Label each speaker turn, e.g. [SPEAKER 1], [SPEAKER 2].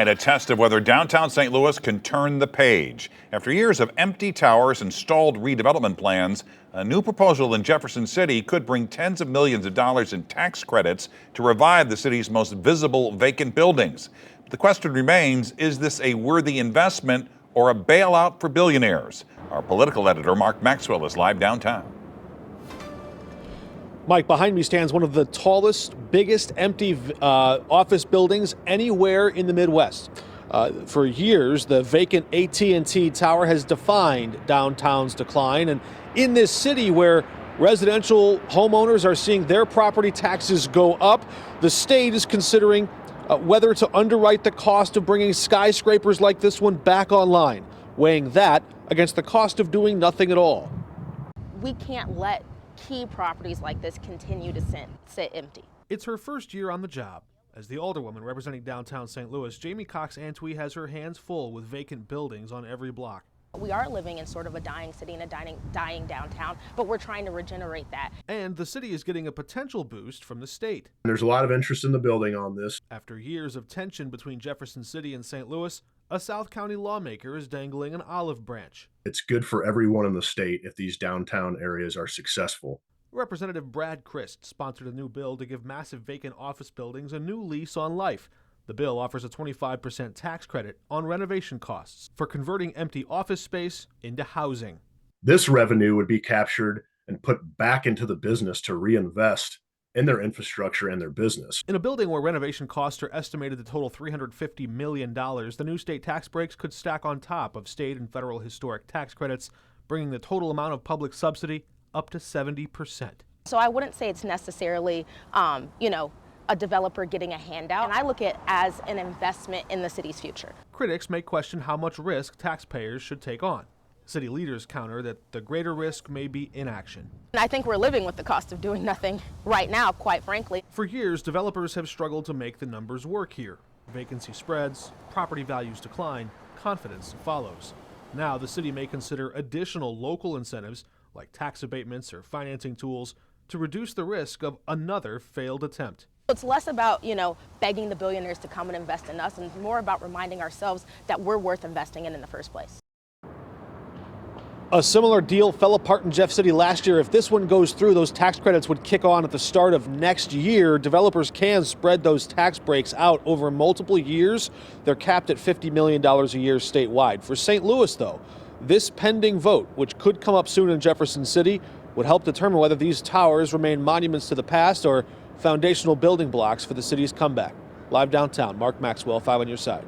[SPEAKER 1] And a test of whether downtown St. Louis can turn the page. After years of empty towers and stalled redevelopment plans, a new proposal in Jefferson City could bring tens of millions of dollars in tax credits to revive the city's most visible vacant buildings. But the question remains, is this a worthy investment or a bailout for billionaires? Our political editor, Mark Maxwell, is live downtown.
[SPEAKER 2] Mike, behind me stands one of the tallest, biggest empty office buildings anywhere in the Midwest. For years, the vacant AT&T tower has defined downtown's decline. And in this city where residential homeowners are seeing their property taxes go up, the state is considering whether to underwrite the cost of bringing skyscrapers like this one back online, weighing that against the cost of doing nothing at all.
[SPEAKER 3] We can't let key properties like this continue to sit empty.
[SPEAKER 2] It's her first year on the job. As the alderwoman representing downtown St. Louis, Jamie Cox-Antwi has her hands full with vacant buildings on every block.
[SPEAKER 3] We are living in sort of a dying city and a dying downtown, but we're trying to regenerate that.
[SPEAKER 2] And the city is getting a potential boost from the state.
[SPEAKER 4] There's a lot of interest in the building on this.
[SPEAKER 2] After years of tension between Jefferson City and St. Louis, a South County lawmaker is dangling an olive branch.
[SPEAKER 4] It's good for everyone in the state if these downtown areas are successful.
[SPEAKER 2] Representative Brad Christ sponsored a new bill to give massive vacant office buildings a new lease on life. The bill offers a 25% tax credit on renovation costs for converting empty office space into housing.
[SPEAKER 4] This revenue would be captured and put back into the business to reinvest in their infrastructure and their business.
[SPEAKER 2] In a building where renovation costs are estimated to total $350 million, the new state tax breaks could stack on top of state and federal historic tax credits, bringing the total amount of public subsidy up to 70%.
[SPEAKER 3] So I wouldn't say it's necessarily, a developer getting a handout. And I look at it as an investment in the city's future.
[SPEAKER 2] Critics may question how much risk taxpayers should take on. City leaders counter that the greater risk may be inaction.
[SPEAKER 3] And I think we're living with the cost of doing nothing right now, quite frankly.
[SPEAKER 2] For years, developers have struggled to make the numbers work here. Vacancy spreads, property values decline, confidence follows. Now the city may consider additional local incentives like tax abatements or financing tools to reduce the risk of another failed attempt.
[SPEAKER 3] It's less about, begging the billionaires to come and invest in us and more about reminding ourselves that we're worth investing in the first place.
[SPEAKER 2] A similar deal fell apart in Jeff City last year. If this one goes through, those tax credits would kick on at the start of next year. Developers can spread those tax breaks out over multiple years. They're capped at $50 million a year statewide. For St. Louis, though, this pending vote, which could come up soon in Jefferson City, would help determine whether these towers remain monuments to the past or foundational building blocks for the city's comeback. Live downtown, Mark Maxwell, 5 on your side.